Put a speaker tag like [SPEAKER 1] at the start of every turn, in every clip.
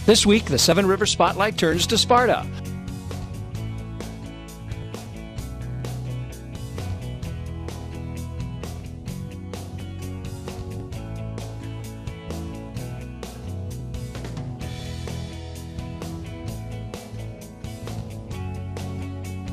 [SPEAKER 1] This week, the Seven Rivers Spotlight turns to Sparta.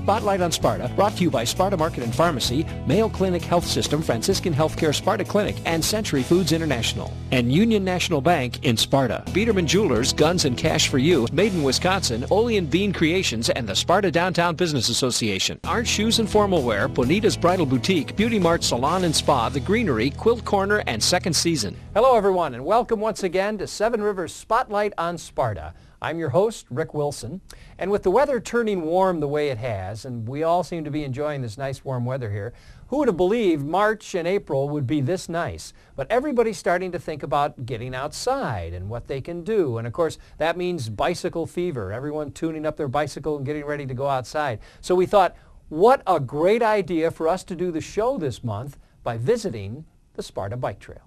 [SPEAKER 1] Spotlight on Sparta, brought to you by Sparta Market and Pharmacy, Mayo Clinic Health System, Franciscan Healthcare Sparta Clinic, and Century Foods International. And Union National Bank in Sparta. Biederman Jewelers, Guns and Cash for You, Made in Wisconsin, Ole and Bean Creations, and the Sparta Downtown Business Association. Art Shoes and Formal Wear, Bonita's Bridal Boutique, Beauty Mart Salon and Spa, The Greenery, Quilt Corner, and Second Season. Hello everyone, and welcome once again to Seven Rivers Spotlight on Sparta. I'm your host, Rick Wilson, and with the weather turning warm the way it has, and we all seem to be enjoying this nice warm weather here, who would have believed March and April would be this nice? But everybody's starting to think about getting outside and what they can do, and of course that means bicycle fever, everyone tuning up their bicycle and getting ready to go outside. So we thought, what a great idea for us to do the show this month by visiting the Sparta Bike Trail.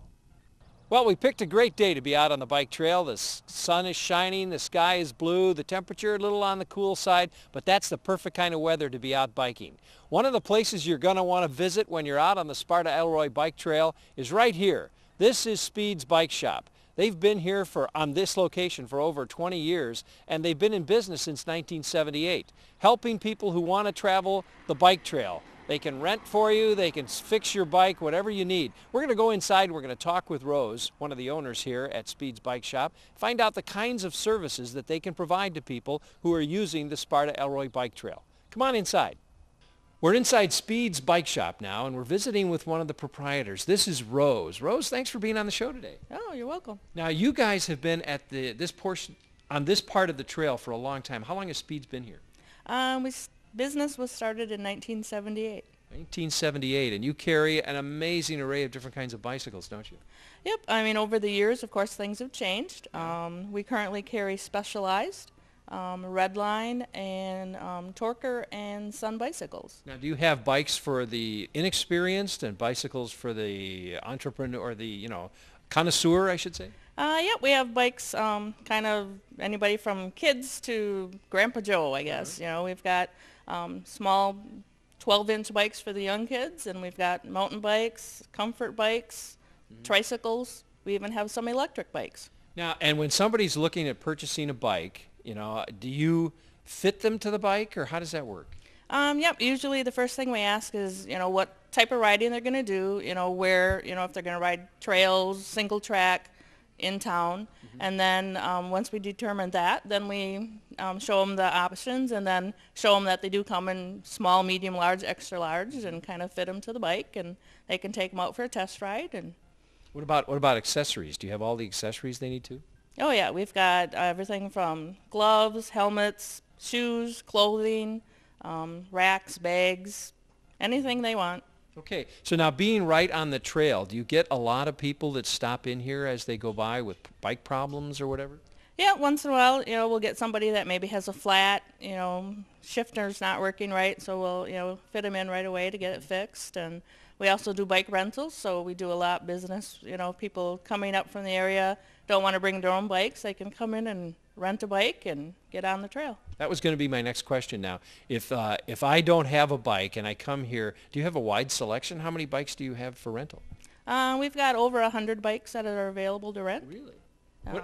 [SPEAKER 1] Well, we picked a great day to be out on the bike trail. The sun is shining, the sky is blue, the temperature a little on the cool side, but that's the perfect kind of weather to be out biking. One of the places you're going to want to visit when you're out on the Sparta Elroy Bike Trail is right here. This is Speed's Bike Shop. They've been here on this location for over 20 years, and they've been in business since 1978, helping people who want to travel the bike trail. They can rent for you, they can fix your bike, whatever you need. We're going to go inside, we're going to talk with Rose, one of the owners here at Speed's Bike Shop, find out the kinds of services that they can provide to people who are using the Sparta Elroy Bike Trail. Come on inside. We're inside Speed's Bike Shop now, and we're visiting with one of the proprietors. This is Rose. Rose, thanks for being on the show today.
[SPEAKER 2] Oh, you're welcome.
[SPEAKER 1] Now, you guys have been at this portion, on this part of the trail for a long time. How long has Speed's been here?
[SPEAKER 2] Business was started in 1978.
[SPEAKER 1] 1978, and you carry an amazing array of different kinds of bicycles, don't you?
[SPEAKER 2] Yep. I mean, over the years, of course, things have changed. We currently carry Specialized, Redline, and Torker and Sun bicycles.
[SPEAKER 1] Now, do you have bikes for the inexperienced and bicycles for the entrepreneur, or the, connoisseur, I should say?
[SPEAKER 2] Yep, we have bikes, kind of anybody from kids to Grandpa Joe, I guess. We've got small 12-inch bikes for the young kids, and we've got mountain bikes, comfort bikes, tricycles. We even have some electric bikes.
[SPEAKER 1] Now, and when somebody's looking at purchasing a bike, do you fit them to the bike, or how does that work?
[SPEAKER 2] Yep, usually the first thing we ask is, what type of riding they're going to do, where, if they're going to ride trails, single track, in town, and then once we determine that, then we show them the options, and then show them that they do come in small, medium, large, extra large, and kind of fit them to the bike, and they can take them out for a test ride. And
[SPEAKER 1] what about accessories? Do you have all the accessories they need to?
[SPEAKER 2] Oh yeah, we've got everything from gloves, helmets, shoes, clothing, racks, bags, anything they want.
[SPEAKER 1] Okay, so now being right on the trail, do you get a lot of people that stop in here as they go by with bike problems or whatever?
[SPEAKER 2] Yeah, once in a while, we'll get somebody that maybe has a flat, shifter's not working right, so we'll, fit them in right away to get it fixed. And we also do bike rentals, so we do a lot of business. People coming up from the area don't want to bring their own bikes, they can come in and rent a bike and get on the trail.
[SPEAKER 1] That was going to be my next question now. If I don't have a bike and I come here, do you have a wide selection? How many bikes do you have for rental?
[SPEAKER 2] We've got over 100 bikes that are available to rent.
[SPEAKER 1] Really?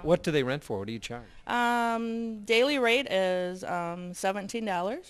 [SPEAKER 1] What do they rent for? What do you charge?
[SPEAKER 2] Daily rate is $17.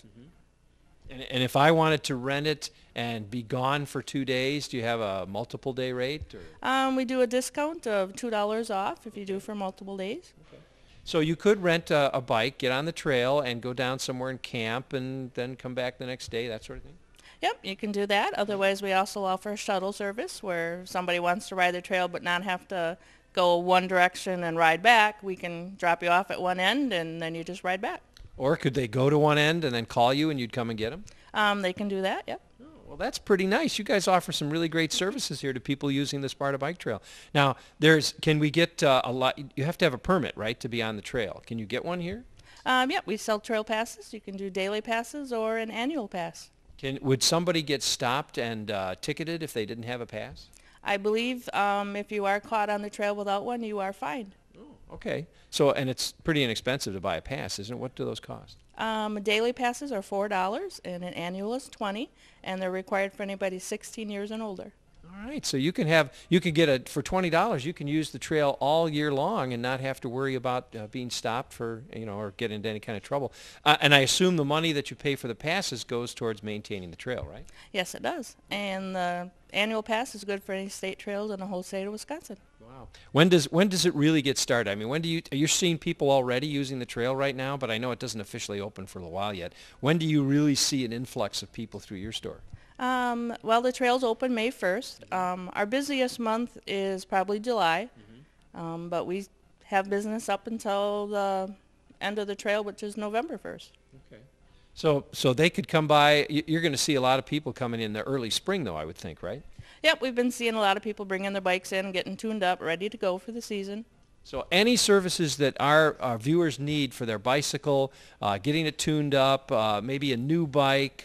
[SPEAKER 1] And if I wanted to rent it and be gone for 2 days, do you have a multiple day rate? Or?
[SPEAKER 2] We do a discount of $2 off if you do for multiple days.
[SPEAKER 1] Okay. So you could rent a bike, get on the trail, and go down somewhere and camp, and then come back the next day, that sort of thing?
[SPEAKER 2] Yep, you can do that. Otherwise, we also offer a shuttle service where if somebody wants to ride the trail but not have to go one direction and ride back, we can drop you off at one end, and then you just ride back.
[SPEAKER 1] Or could they go to one end and then call you and you'd come and get them?
[SPEAKER 2] They can do that, yep.
[SPEAKER 1] Oh, well, that's pretty nice. You guys offer some really great services here to people using the Sparta Bike Trail. Now, can we get a lot? You have to have a permit, right, to be on the trail. Can you get one here?
[SPEAKER 2] Yep, we sell trail passes. You can do daily passes or an annual pass.
[SPEAKER 1] Would somebody get stopped and ticketed if they didn't have a pass?
[SPEAKER 2] I believe if you are caught on the trail without one, you are fined.
[SPEAKER 1] Oh, Okay. So, and it's pretty inexpensive to buy a pass, isn't it? What do those cost?
[SPEAKER 2] Daily passes are $4 and an annual is $20, and they're required for anybody 16 years and older.
[SPEAKER 1] All right. So you can get for $20, you can use the trail all year long and not have to worry about being stopped for, or get into any kind of trouble. And I assume the money that you pay for the passes goes towards maintaining the trail, right?
[SPEAKER 2] Yes, it does. And the annual pass is good for any state trails in the whole state of Wisconsin.
[SPEAKER 1] Wow. When does it really get started? I mean, you're seeing people already using the trail right now, but I know it doesn't officially open for a while yet. When do you really see an influx of people through your store?
[SPEAKER 2] Well, the trails open May 1st. Our busiest month is probably July, but we have business up until the end of the trail, which is November 1st.
[SPEAKER 1] Okay. So they could come by. You're going to see a lot of people coming in the early spring, though, I would think, right?
[SPEAKER 2] Yep, we've been seeing a lot of people bringing their bikes in, getting tuned up, ready to go for the season.
[SPEAKER 1] So any services that our viewers need for their bicycle, getting it tuned up, maybe a new bike,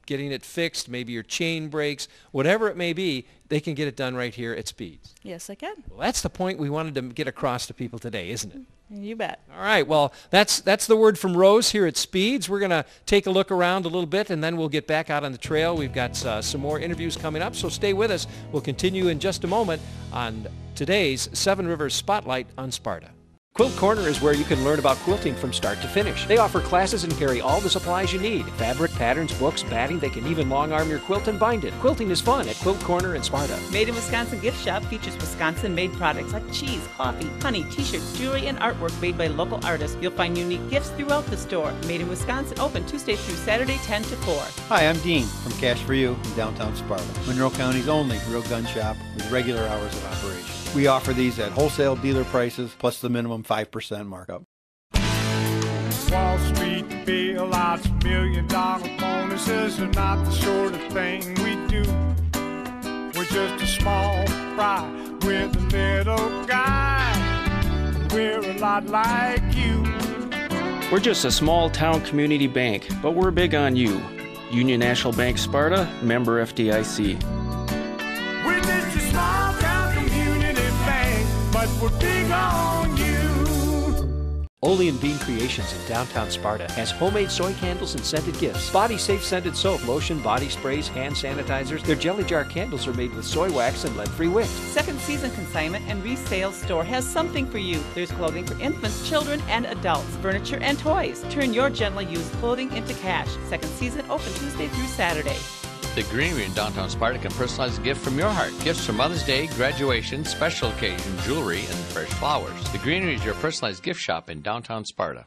[SPEAKER 1] getting it fixed, maybe your chain breaks, whatever it may be, they can get it done right here at Speeds.
[SPEAKER 2] Yes, I can.
[SPEAKER 1] Well, that's the point we wanted to get across to people today, isn't it?
[SPEAKER 2] You bet.
[SPEAKER 1] All right. Well, that's the word from Rose here at Speeds. We're going to take a look around a little bit, and then we'll get back out on the trail. We've got some more interviews coming up, so stay with us. We'll continue in just a moment on today's Seven Rivers Spotlight on Sparta. Quilt Corner is where you can learn about quilting from start to finish. They offer classes and carry all the supplies you need. Fabric, patterns, books, batting. They can even long arm your quilt and bind it. Quilting is fun at Quilt Corner in Sparta.
[SPEAKER 3] Made in Wisconsin Gift Shop features Wisconsin-made products like cheese, coffee, honey, t-shirts, jewelry, and artwork made by local artists. You'll find unique gifts throughout the store. Made in Wisconsin, open Tuesday through Saturday, 10 to 4.
[SPEAKER 4] Hi, I'm Dean from Cash For You in downtown Sparta, Monroe County's only real gun shop with regular hours of operation. We offer these at wholesale dealer prices plus the minimum 5% markup.
[SPEAKER 5] Wall Street bailouts, million-dollar bonuses are not the sort of thing we do. We're just a small fry with a little guy. We're a lot like you.
[SPEAKER 6] We're just a small town community bank, but we're big on you. Union National Bank Sparta, member FDIC.
[SPEAKER 5] We're just a small town community bank, but we're big on you.
[SPEAKER 1] Ole and Bean Creations in downtown Sparta has homemade soy candles and scented gifts. Body Safe scented soap, lotion, body sprays, hand sanitizers. Their jelly jar candles are made with soy wax and lead-free wick.
[SPEAKER 3] Second Season Consignment and Resale Store has something for you. There's clothing for infants, children, and adults, furniture and toys. Turn your gently used clothing into cash. Second Season open Tuesday through Saturday.
[SPEAKER 7] The Greenery in downtown Sparta can personalize a gift from your heart. Gifts for Mother's Day, graduation, special occasion, jewelry, and fresh flowers. The Greenery is your personalized gift shop in downtown Sparta.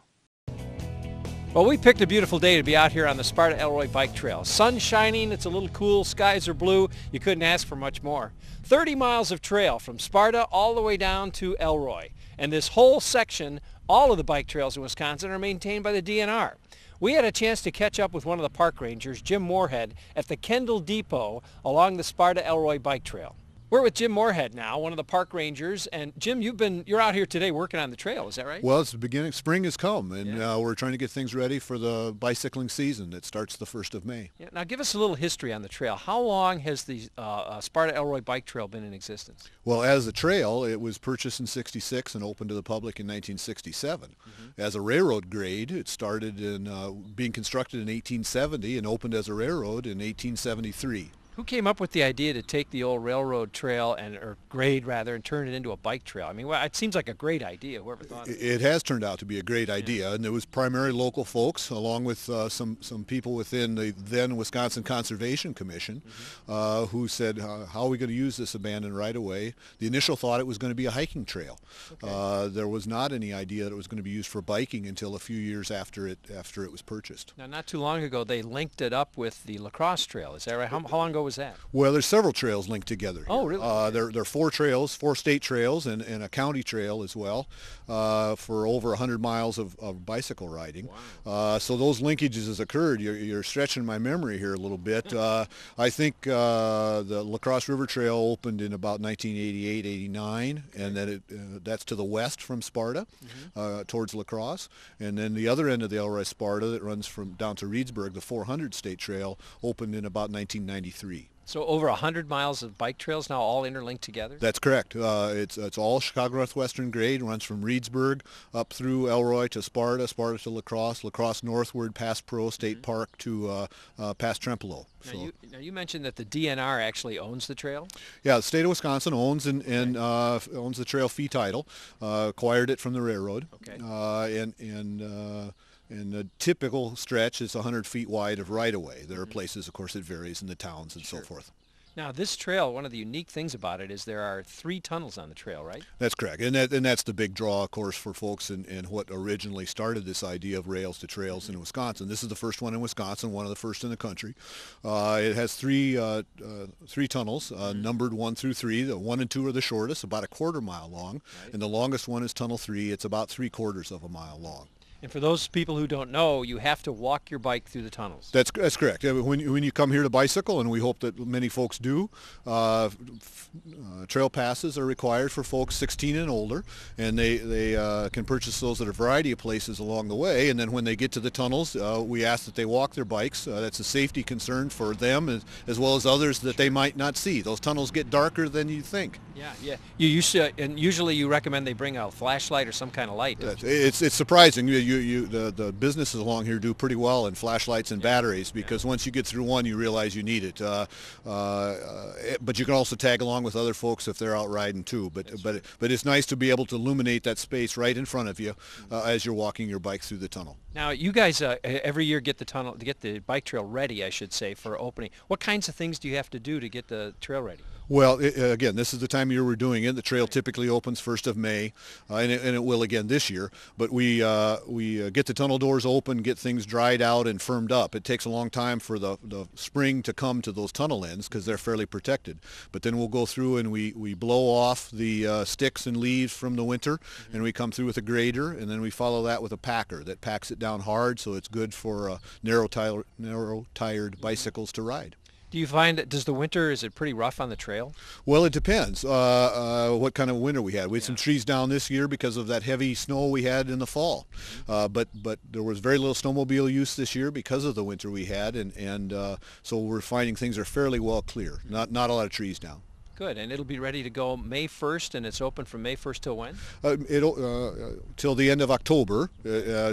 [SPEAKER 1] Well, we picked a beautiful day to be out here on the Sparta Elroy Bike Trail. Sun shining, it's a little cool, skies are blue. You couldn't ask for much more. 30 miles of trail from Sparta all the way down to Elroy. And this whole section, all of the bike trails in Wisconsin are maintained by the DNR. We had a chance to catch up with one of the park rangers, Jim Moorehead, at the Kendall Depot along the Sparta Elroy Bike Trail. We're with Jim Moorehead now, one of the park rangers, and Jim, you're out here today working on the trail, is that right?
[SPEAKER 8] Well, it's the beginning. Spring has come, and we're trying to get things ready for the bicycling season. It starts the 1st of May.
[SPEAKER 1] Yeah, now give us a little history on the trail. How long has the Sparta Elroy Bike Trail been in existence?
[SPEAKER 8] Well, as a trail, it was purchased in '66 and opened to the public in 1967. As a railroad grade, it started in being constructed in 1870 and opened as a railroad in 1873.
[SPEAKER 1] Who came up with the idea to take the old railroad trail or grade rather, and turn it into a bike trail? I mean, well, it seems like a great idea. Whoever thought of it.
[SPEAKER 8] It has turned out to be a great idea, and it was primarily local folks, along with some people within the then Wisconsin Conservation Commission, who said, "How are we going to use this abandoned right-of-way?" The initial thought it was going to be a hiking trail. Okay. There was not any idea that it was going to be used for biking until a few years after it was purchased.
[SPEAKER 1] Now, not too long ago, they linked it up with the lacrosse trail. Is that right? How long ago was that?
[SPEAKER 8] Well, there's several trails linked together here.
[SPEAKER 1] Oh, really?
[SPEAKER 8] There are 4 trails, 4 state trails, and a county trail as well, for over 100 miles of bicycle riding. Wow. So those linkages has occurred. You're stretching my memory here a little bit. I think the La Crosse River Trail opened in about 1988, 89, and then that's to the west from Sparta, towards La Crosse. And then the other end of the Elroy Sparta that runs from down to Reedsburg, the 400 State Trail, opened in about 1993. fee.
[SPEAKER 1] So over 100 miles of bike trails now all interlinked together?
[SPEAKER 8] That's correct. It's all Chicago Northwestern grade. It runs from Reedsburg up through Elroy to Sparta, Sparta to La Crosse northward past Perot State Park to past Trempealeau.
[SPEAKER 1] Now you mentioned that the DNR actually owns the trail?
[SPEAKER 8] Yeah, the state of Wisconsin owns owns the trail fee title, acquired it from the railroad.
[SPEAKER 1] Okay.
[SPEAKER 8] And the typical stretch is 100 feet wide of right-of-way. There are places, of course, it varies in the towns and so forth.
[SPEAKER 1] Now, this trail, one of the unique things about it is there are 3 tunnels on the trail, right?
[SPEAKER 8] That's correct, and that's the big draw, of course, for folks and what originally started this idea of rails to trails in Wisconsin. This is the first one in Wisconsin, one of the first in the country. It has three tunnels, numbered 1 through 3. The 1 and 2 are the shortest, about a quarter mile long, and the longest one is Tunnel 3. It's about 3/4 of a mile long.
[SPEAKER 1] And for those people who don't know, you have to walk your bike through the tunnels.
[SPEAKER 8] That's correct. When you come here to bicycle, and we hope that many folks do, trail passes are required for folks 16 and older, and they can purchase those at a variety of places along the way. And then when they get to the tunnels, we ask that they walk their bikes. That's a safety concern for them as well as others that they might not see. Those tunnels get darker than you think.
[SPEAKER 1] Yeah. You used to, and usually you recommend they bring a flashlight or some kind of light.
[SPEAKER 8] It's surprising. The businesses along here do pretty well in flashlights and batteries, because once you get through one, you realize you need it. But you can also tag along with other folks if they're out riding too. But it's nice to be able to illuminate that space right in front of you as you're walking your bike through the tunnel.
[SPEAKER 1] Now, you guys every year get the bike trail ready, I should say, for opening. What kinds of things do you have to do to get the trail ready?
[SPEAKER 8] Well, again, this is the time of year we're doing it. The trail typically opens 1st of May, and it will again this year. But we get the tunnel doors open, get things dried out and firmed up. It takes a long time for the spring to come to those tunnel ends because they're fairly protected. But then we'll go through and we blow off the sticks and leaves from the winter, and we come through with a grader, and then we follow that with a packer that packs it down hard so it's good for narrow-tired bicycles to ride.
[SPEAKER 1] Do you find that, is it pretty rough on the trail?
[SPEAKER 8] Well, it depends what kind of winter we had. We had some trees down this year because of that heavy snow we had in the fall. But there was very little snowmobile use this year because of the winter we had, and so we're finding things are fairly well clear. Not a lot of trees down.
[SPEAKER 1] Good, and it'll be ready to go May 1st, and it's open from May 1st till when?
[SPEAKER 8] Till the end of October.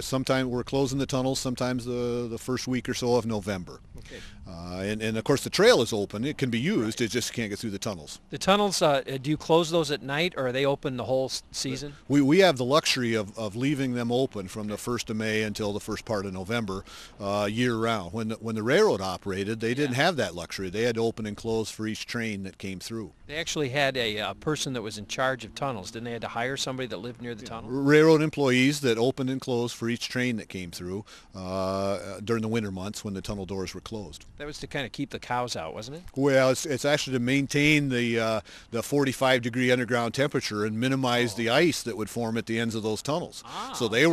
[SPEAKER 8] Sometime we're closing the tunnels, sometimes the first week or so of November.
[SPEAKER 1] Okay.
[SPEAKER 8] And of course the trail is open. It can be used. It just can't get through the tunnels.
[SPEAKER 1] The tunnels, do you close those at night, or are they open the whole season?
[SPEAKER 8] We have the luxury of leaving them open from the 1st of May until the first part of November, year-round. When the railroad operated, they didn't have that luxury. They had to open and close for each train that came through.
[SPEAKER 1] They actually had a person that was in charge of tunnels. Didn't they have to hire somebody that lived near the tunnel?
[SPEAKER 8] Railroad employees that opened and closed for each train that came through during the winter months when the tunnel doors were closed.
[SPEAKER 1] That was to kind of keep the cows out, wasn't it?
[SPEAKER 8] Well, it's actually to maintain the 45-degree underground temperature and minimize the ice that would form at the ends of those tunnels. So they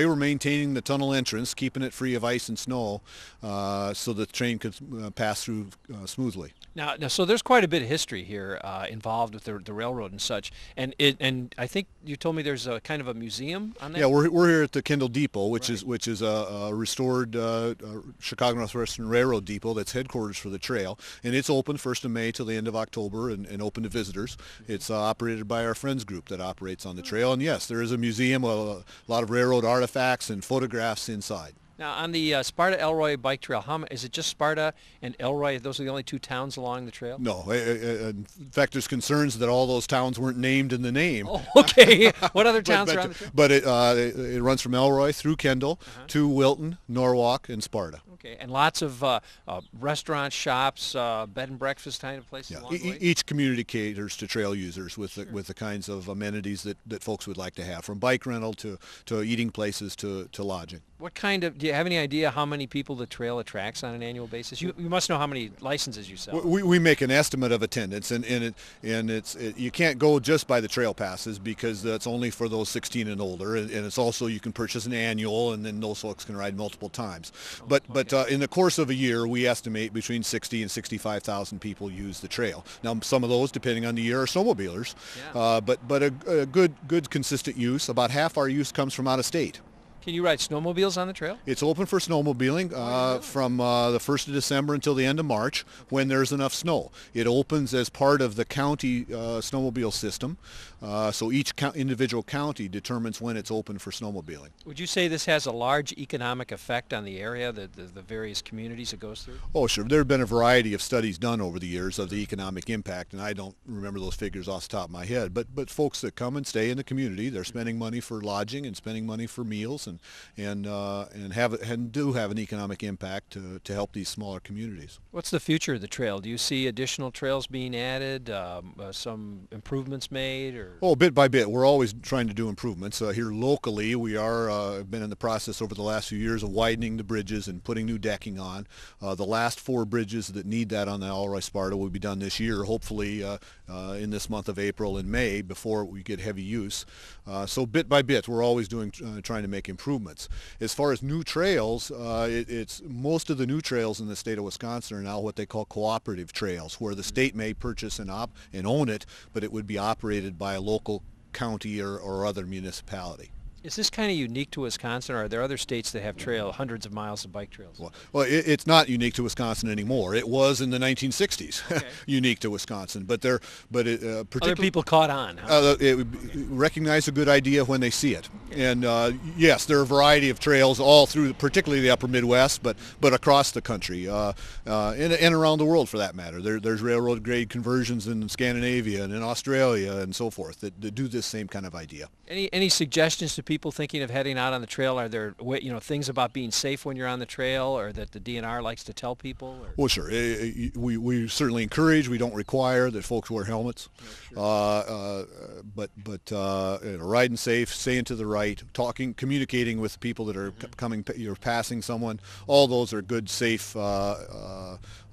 [SPEAKER 8] were maintaining the tunnel entrance, keeping it free of ice and snow, so the train could pass through smoothly.
[SPEAKER 1] Now, so there's quite a bit of history here involved with the railroad and such, and I think you told me there's a kind of a museum on that.
[SPEAKER 8] Yeah, we're here at the Kendall Depot, which is a restored Chicago Northwestern Railroad depot that's headquarters for the trail, and it's open 1st of May till the end of October and open to visitors. It's operated by our Friends group that operates on the trail, and yes, there is a museum, a lot of railroad artifacts and photographs inside.
[SPEAKER 1] Now, on the Sparta-Elroy bike trail, is it just Sparta and Elroy? Those are the only 2 towns along the trail?
[SPEAKER 8] No. In fact, there's concerns that all those towns weren't named in the name.
[SPEAKER 1] Oh, okay. What other towns are on the trail?
[SPEAKER 8] But it runs from Elroy through Kendall to Wilton, Norwalk, and Sparta.
[SPEAKER 1] Okay, and lots of restaurants, shops, bed and breakfast kind of places along the way?
[SPEAKER 8] Each community caters to trail users with the kinds of amenities that folks would like to have, from bike rental to eating places to lodging.
[SPEAKER 1] Do you have any idea how many people the trail attracts on an annual basis? You must know how many licenses you sell.
[SPEAKER 8] We make an estimate of attendance, and you can't go just by the trail passes because that's only for those 16 and older, and it's also you can purchase an annual, and then those folks can ride multiple times. But in the course of a year, we estimate between 60 and 65,000 people use the trail. Now, some of those, depending on the year, are snowmobilers, but a good consistent use. About half our use comes from out of state.
[SPEAKER 1] Can you ride snowmobiles on the trail?
[SPEAKER 8] It's open for snowmobiling from the 1st of December until the end of March when there's enough snow. It opens as part of the county snowmobile system, so each individual county determines when it's open for snowmobiling.
[SPEAKER 1] Would you say this has a large economic effect on the area, the various communities it goes through?
[SPEAKER 8] Oh, sure. There have been a variety of studies done over the years of the economic impact, and I don't remember those figures off the top of my head, but folks that come and stay in the community, they're spending money for lodging and spending money for meals and do have an economic impact to help these smaller communities.
[SPEAKER 1] What's the future of the trail? Do you see additional trails being added, some improvements made? Or?
[SPEAKER 8] Oh, bit by bit. We're always trying to do improvements. Here locally, we are been in the process over the last few years of widening the bridges and putting new decking on. The last 4 bridges that need that on the Alroy Sparta will be done this year, hopefully in this month of April and May before we get heavy use. So bit by bit, we're always trying to make improvements. As far as new trails, it's most of the new trails in the state of Wisconsin are now what they call cooperative trails, where the state may purchase and own it, but it would be operated by a local county or other municipality.
[SPEAKER 1] Is this kind of unique to Wisconsin, or are there other states that have hundreds of miles of bike trails?
[SPEAKER 8] Well, it's not unique to Wisconsin anymore. It was in the 1960s, okay. Unique to Wisconsin. But
[SPEAKER 1] other people caught on. Huh?
[SPEAKER 8] Recognize a good idea when they see it. And yes, there are a variety of trails all through, particularly the upper Midwest, but across the country and around the world for that matter. There's railroad grade conversions in Scandinavia and in Australia and so forth that do this same kind of idea.
[SPEAKER 1] Any suggestions to people thinking of heading out on the trail? Are there things about being safe when you're on the trail, or that the DNR likes to tell people? Or?
[SPEAKER 8] Well, sure. We certainly encourage. We don't require that folks wear helmets. Oh, sure. Riding safe, staying to the right, communicating with people that are you're passing someone. All those are good, safe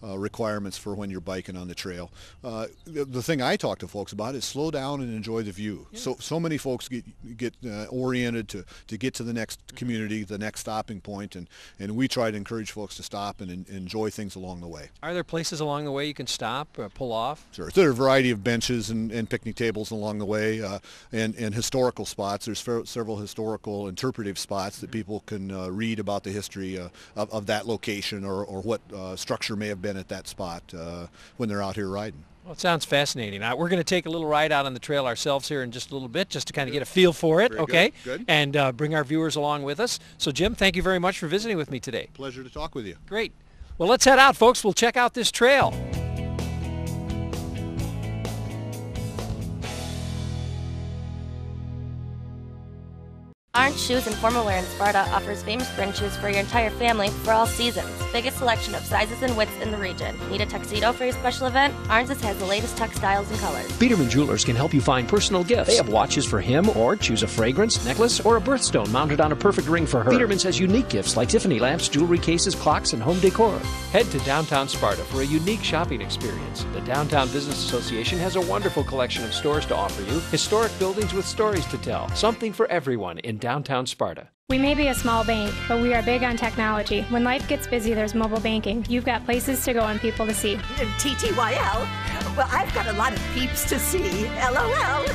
[SPEAKER 8] requirements for when you're biking on the trail. The thing I talk to folks about is slow down and enjoy the view. Yeah. So many folks get oriented to get to the next community, the next stopping point, and we try to encourage folks to stop and enjoy things along the way.
[SPEAKER 1] Are there places along the way you can stop or pull off?
[SPEAKER 8] Sure. There are a variety of benches and picnic tables along the way, and historical spots. There's several historical interpretive spots that people can read about the history of that location or what structure may have been at that spot when they're out here riding.
[SPEAKER 1] Well, it sounds fascinating. We're going to take a little ride out on the trail ourselves here in just a little bit, just to kind of get a feel for it,
[SPEAKER 8] Very
[SPEAKER 1] okay?
[SPEAKER 8] Good.
[SPEAKER 1] And bring our viewers along with us. So, Jim, thank you very much for visiting with me today.
[SPEAKER 8] Pleasure to talk with you.
[SPEAKER 1] Great. Well, let's head out, folks. We'll check out this trail.
[SPEAKER 9] Orange Shoes and Formal Wear in Sparta offers famous brand shoes for your entire family for all seasons. Biggest selection of sizes and widths in the region. Need a tuxedo for your special event? Orange's has the latest tux styles and colors.
[SPEAKER 1] Biederman Jewelers can help you find personal gifts. They have watches for him, or choose a fragrance, necklace, or a birthstone mounted on a perfect ring for her. Biederman's has unique gifts like Tiffany lamps, jewelry cases, clocks, and home decor. Head to downtown Sparta for a unique shopping experience. The Downtown Business Association has a wonderful collection of stores to offer you. Historic buildings with stories to tell. Something for everyone in downtown Sparta.
[SPEAKER 10] We may be a small bank, but we are big on technology. When life gets busy, there's mobile banking. You've got places to go and people to see.
[SPEAKER 11] TTYL? Well, I've got a lot of peeps to see. LOL.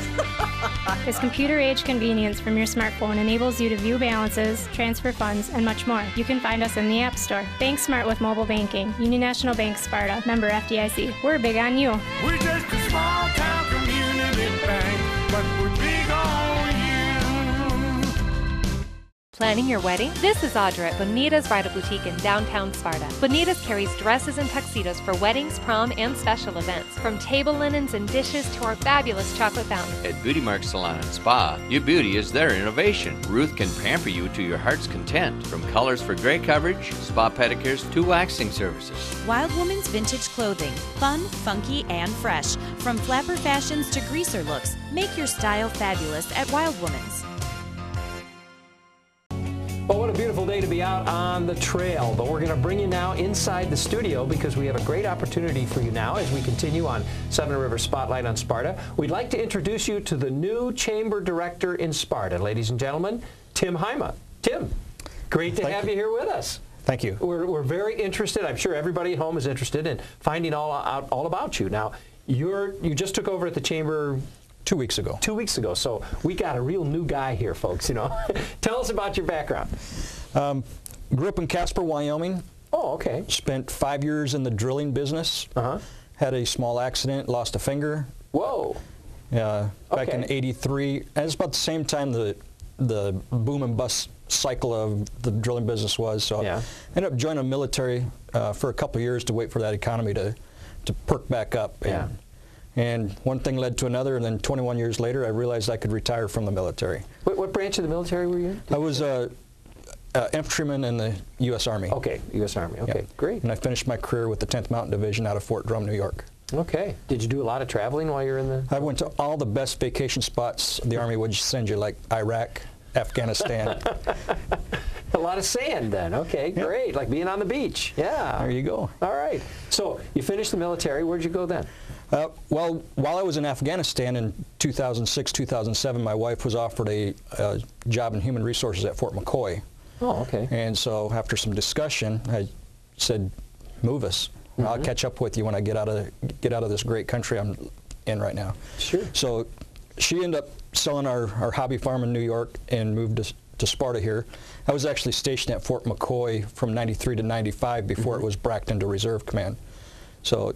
[SPEAKER 10] This computer-age convenience from your smartphone enables you to view balances, transfer funds, and much more. You can find us in the App Store. Bank smart with mobile banking. Union National Bank Sparta. Member FDIC. We're big on you.
[SPEAKER 5] We're just a small town community bank, but we're big on you.
[SPEAKER 12] Planning your wedding? This is Audra at Bonita's Bridal Boutique in downtown Sparta. Bonita's carries dresses and tuxedos for weddings, prom, and special events. From table linens and dishes to our fabulous chocolate fountain.
[SPEAKER 7] At Beauty Mark Salon and Spa, your beauty is their innovation. Ruth can pamper you to your heart's content. From colors for gray coverage, spa pedicures, to waxing services.
[SPEAKER 13] Wild Woman's vintage clothing. Fun, funky, and fresh. From flapper fashions to greaser looks, make your style fabulous at Wild Woman's.
[SPEAKER 1] Well, what a beautiful day to be out on the trail, but we're going to bring you now inside the studio because we have a great opportunity for you now as we continue on Seven River Spotlight on Sparta. We'd like to introduce you to the new Chamber Director in Sparta, ladies and gentlemen, Tim Hyma. Tim, great to have you here with us.
[SPEAKER 14] Thank you.
[SPEAKER 1] We're very interested, I'm sure everybody at home is interested in finding all about you. Now, you just took over at the Chamber
[SPEAKER 14] 2 weeks ago.
[SPEAKER 1] 2 weeks ago. So we got a real new guy here, folks, you know. Tell us about your background.
[SPEAKER 14] Grew up in Casper, Wyoming.
[SPEAKER 1] Oh, okay.
[SPEAKER 14] Spent 5 years in the drilling business. Had a small accident, lost a finger.
[SPEAKER 1] Whoa.
[SPEAKER 14] Back in '83. And it's about the same time the boom and bust cycle of the drilling business was. So I ended up joining the military for a couple of years to wait for that economy to perk back up. And one thing led to another, and then 21 years later, I realized I could retire from the military.
[SPEAKER 1] What branch of the military were you in?
[SPEAKER 14] I was a infantryman in the U.S. Army.
[SPEAKER 1] Okay, U.S. Army. Okay, great.
[SPEAKER 14] And I finished my career with the 10th Mountain Division out of Fort Drum, New York.
[SPEAKER 1] Okay. Did you do a lot of traveling while you were in the...
[SPEAKER 14] I went to all the best vacation spots the Army would send you, like Iraq, Afghanistan.
[SPEAKER 1] A lot of sand then. Okay, great. Like being on the beach. Yeah.
[SPEAKER 14] There you go.
[SPEAKER 1] All right. So you finished the military. Where'd you go then?
[SPEAKER 14] Well, while I was in Afghanistan in 2006, 2007, my wife was offered a job in human resources at Fort McCoy.
[SPEAKER 1] Oh, okay.
[SPEAKER 14] And so after some discussion, I said, move us. I'll catch up with you when I get out of this great country I'm in right now.
[SPEAKER 1] Sure.
[SPEAKER 14] So she ended up selling our hobby farm in New York and moved to Sparta here. I was actually stationed at Fort McCoy from '93 to '95 before it was bracked into Reserve Command. So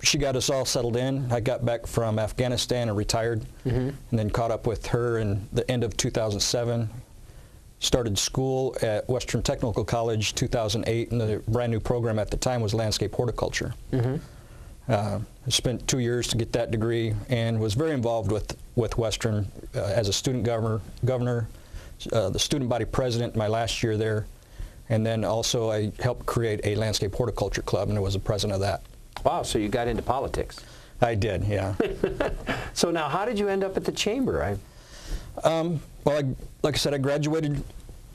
[SPEAKER 14] she got us all settled in. I got back from Afghanistan and retired, and then caught up with her in the end of 2007. Started school at Western Technical College 2008, and the brand new program at the time was landscape horticulture. I spent 2 years to get that degree and was very involved with Western as a student governor, the student body president my last year there, and then also I helped create a landscape horticulture club and I was the president of that.
[SPEAKER 1] Wow, so you got into politics.
[SPEAKER 14] I did, yeah.
[SPEAKER 1] So now how did you end up at the chamber?
[SPEAKER 14] Well, like I said, I graduated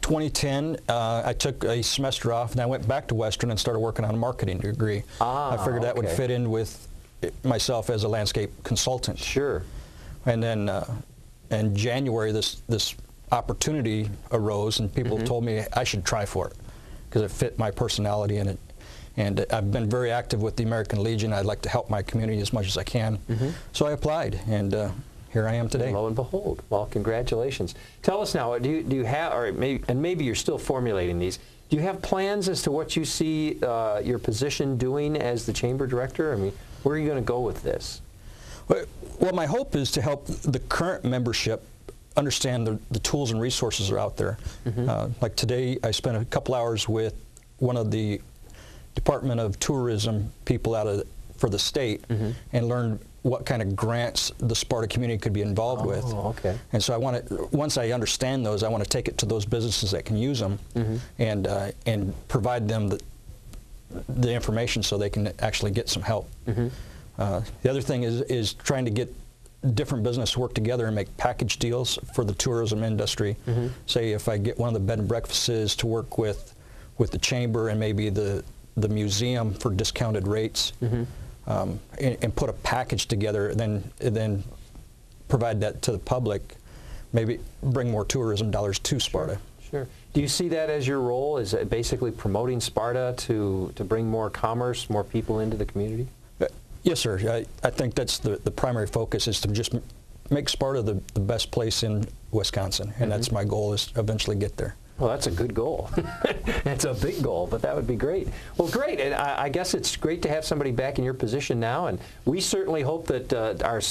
[SPEAKER 14] 2010. I took a semester off, and I went back to Western and started working on a marketing degree. I figured that would fit in with myself as a landscape consultant.
[SPEAKER 1] Sure.
[SPEAKER 14] And then in January, this opportunity arose, and people told me I should try for it because it fit my personality in it. And I've been very active with the American Legion. I'd like to help my community as much as I can. So I applied, and here I am today.
[SPEAKER 1] Lo and behold. Well, congratulations. Tell us now, do you have, or maybe you're still formulating these, do you have plans as to what you see your position doing as the chamber director? I mean, where are you going to go with this?
[SPEAKER 14] Well, my hope is to help the current membership understand the tools and resources that are out there. Like today, I spent a couple hours with one of the Department of Tourism people for the state and learned what kind of grants the Sparta community could be involved with.
[SPEAKER 1] Okay.
[SPEAKER 14] And so I want to, once I understand those, I want to take it to those businesses that can use them and provide them the information so they can actually get some help. The other thing is trying to get different businesses work together and make package deals for the tourism industry. Say if I get one of the bed and breakfasts to work with the chamber and maybe the museum for discounted rates, and put a package together, then provide that to the public, maybe bring more tourism dollars to Sparta.
[SPEAKER 1] Sure. Do you see that as your role, is basically promoting Sparta to bring more commerce, more people into the community?
[SPEAKER 14] Yes, sir. I think that's the primary focus, is to just make Sparta the best place in Wisconsin, and that's my goal, is to eventually get there.
[SPEAKER 1] Well, that's a good goal. It's a big goal, but that would be great. Well, great. And I guess it's great to have somebody back in your position now, and we certainly hope that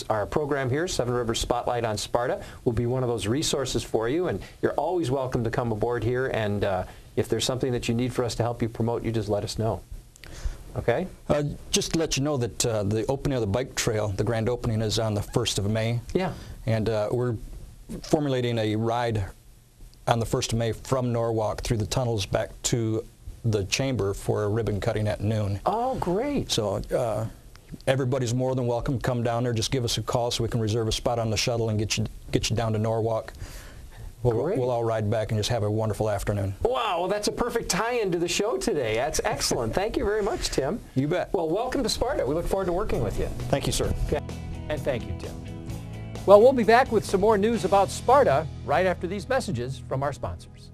[SPEAKER 1] our program here, Seven Rivers Spotlight on Sparta, will be one of those resources for you, and you're always welcome to come aboard here, and if there's something that you need for us to help you promote, you just let us know. Okay?
[SPEAKER 14] Just to let you know that the opening of the bike trail, the grand opening, is on the 1st of May.
[SPEAKER 1] Yeah.
[SPEAKER 14] And we're formulating a ride on the 1st of May from Norwalk through the tunnels back to the chamber for a ribbon cutting at noon.
[SPEAKER 1] Oh, great.
[SPEAKER 14] So everybody's more than welcome to come down there. Just give us a call so we can reserve a spot on the shuttle and get you down to Norwalk. We'll all ride back and just have a wonderful afternoon.
[SPEAKER 1] Wow, well, that's a perfect tie-in to the show today. That's excellent. Thank you very much, Tim.
[SPEAKER 14] You bet.
[SPEAKER 1] Well, welcome to Sparta. We look forward to working with you.
[SPEAKER 14] Thank you, sir.
[SPEAKER 1] Okay. And thank you, Tim.
[SPEAKER 15] Well, we'll be back with some more news about Sparta right after these messages from our sponsors.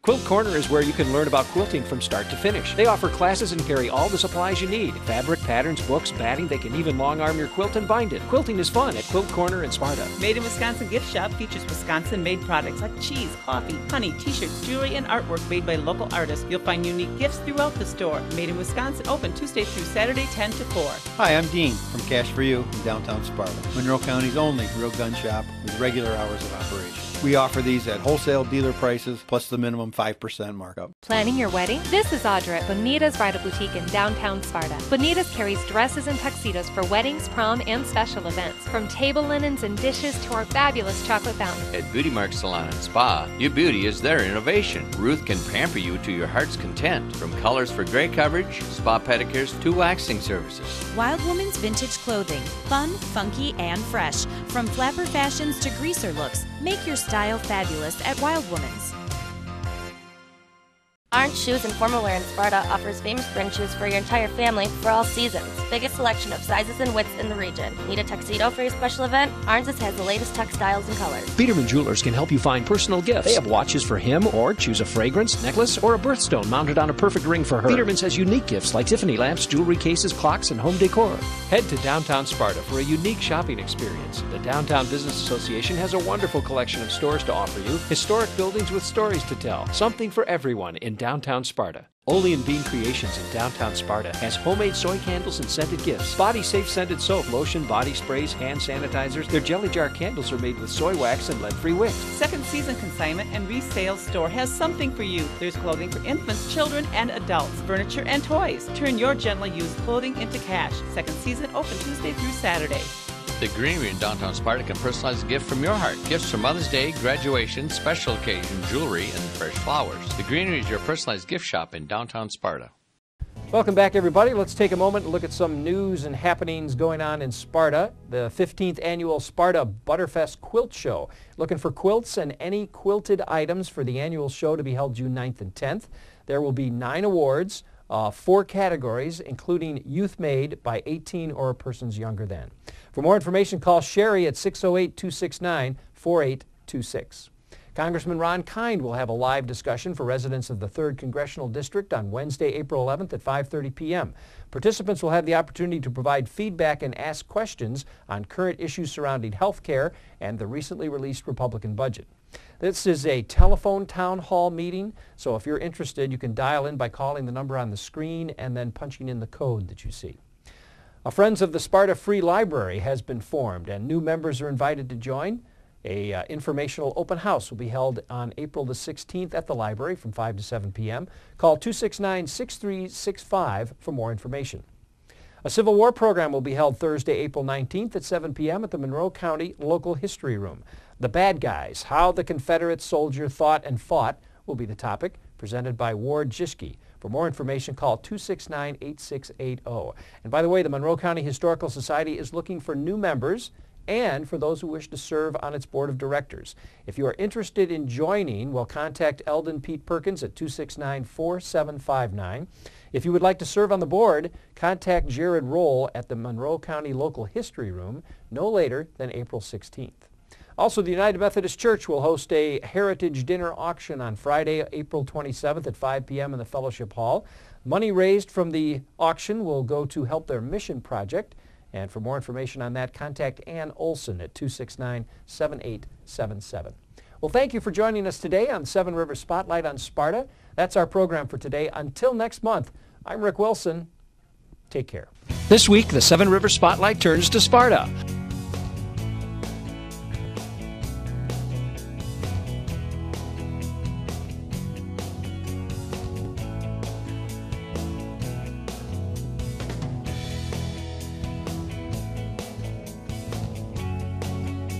[SPEAKER 1] Quilt Corner is where you can learn about quilting from start to finish. They offer classes and carry all the supplies you need. Fabric, patterns, books, batting. They can even long arm your quilt and bind it. Quilting is fun at Quilt Corner in Sparta.
[SPEAKER 3] Made in Wisconsin gift shop features Wisconsin-made products like cheese, coffee, honey, t-shirts, jewelry, and artwork made by local artists. You'll find unique gifts throughout the store. Made in Wisconsin, open Tuesday through Saturday, 10 to 4.
[SPEAKER 4] Hi, I'm Dean from Cash for You in downtown Sparta, Monroe County's only real gun shop with regular hours of operation. We offer these at wholesale dealer prices plus the minimum 5% markup.
[SPEAKER 12] Planning your wedding? This is Audra at Bonita's Bridal Boutique in downtown Sparta. Bonita's carries dresses and tuxedos for weddings, prom, and special events. From table linens and dishes to our fabulous chocolate fountain.
[SPEAKER 7] At Beauty Mark Salon and Spa, your beauty is their innovation. Ruth can pamper you to your heart's content. From colors for gray coverage, spa pedicures, to waxing services.
[SPEAKER 13] Wild Woman's vintage clothing. Fun, funky, and fresh. From flapper fashions to greaser looks, make your style fabulous at Wild Woman's.
[SPEAKER 9] Orange Shoes and Formal Wear in Sparta offers famous brand shoes for your entire family for all seasons. Biggest selection of sizes and widths in the region. Need a tuxedo for your special event? Orange's has the latest textiles and colors.
[SPEAKER 1] Biederman Jewelers can help you find personal gifts. They have watches for him, or choose a fragrance, necklace, or a birthstone mounted on a perfect ring for her. Biederman's has unique gifts like Tiffany lamps, jewelry cases, clocks, and home decor. Head to downtown Sparta for a unique shopping experience. The Downtown Business Association has a wonderful collection of stores to offer you. Historic buildings with stories to tell. Something for everyone in downtown Sparta. Ole and Bean Creations in downtown Sparta has homemade soy candles and scented gifts. Body Safe scented soap, lotion, body sprays, hand sanitizers. Their jelly jar candles are made with soy wax and lead-free wick.
[SPEAKER 3] Second Season Consignment and Resale Store has something for you. There's clothing for infants, children, and adults, furniture, and toys. Turn your gently used clothing into cash. Second Season open Tuesday through Saturday.
[SPEAKER 7] The Greenery in downtown Sparta can personalize a gift from your heart. Gifts for Mother's Day, graduation, special occasion, jewelry, and fresh flowers. The Greenery is your personalized gift shop in downtown Sparta.
[SPEAKER 1] Welcome back, everybody. Let's take a moment and look at some news and happenings going on in Sparta. The 15th annual Sparta Butterfest Quilt Show. Looking for quilts and any quilted items for the annual show to be held June 9th and 10th. There will be 9 awards, 4 categories, including youth made by 18 or persons younger than. For more information, call Sherry at 608-269-4826. Congressman Ron Kind will have a live discussion for residents of the 3rd Congressional District on Wednesday, April 11th at 5:30 p.m. Participants will have the opportunity to provide feedback and ask questions on current issues surrounding health care and the recently released Republican budget. This is a telephone town hall meeting, so if you're interested, you can dial in by calling the number on the screen and then punching in the code that you see. A Friends of the Sparta Free Library has been formed, and new members are invited to join. A informational open house will be held on April the 16th at the library from 5 to 7 p.m. Call 269-6365 for more information. A Civil War program will be held Thursday, April 19th at 7 p.m. at the Monroe County Local History Room. The Bad Guys, How the Confederate Soldier Thought and Fought, will be the topic, presented by Ward Jischke. For more information, call 269-8680. And by the way, the Monroe County Historical Society is looking for new members and for those who wish to serve on its board of directors. If you are interested in joining, well, contact Eldon Pete Perkins at 269-4759. If you would like to serve on the board, contact Jared Roll at the Monroe County Local History Room no later than April 16th. Also, the United Methodist Church will host a Heritage Dinner Auction on Friday, April 27th at 5 p.m. in the Fellowship Hall. Money raised from the auction will go to help their mission project. And for more information on that, contact Ann Olson at 269-7877. Well, thank you for joining us today on 7 Rivers Spotlight on Sparta. That's our program for today. Until next month, I'm Rick Wilson. Take care. This week, the 7 Rivers Spotlight turns to Sparta.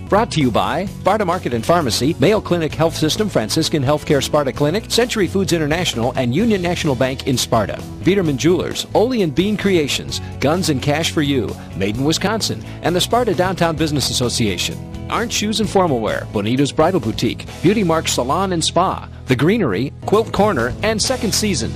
[SPEAKER 1] Brought to you by Sparta Market and Pharmacy, Mayo Clinic Health System, Franciscan Healthcare Sparta Clinic, Century Foods International, and Union National Bank in Sparta. Biederman Jewelers, Ole and Bean Creations, Guns and Cash for You, Made in Wisconsin, and the Sparta Downtown Business Association. Orange Shoes and Formal Wear, Bonita's Bridal Boutique, Beauty Mark Salon and Spa, The Greenery, Quilt Corner, and Second Season.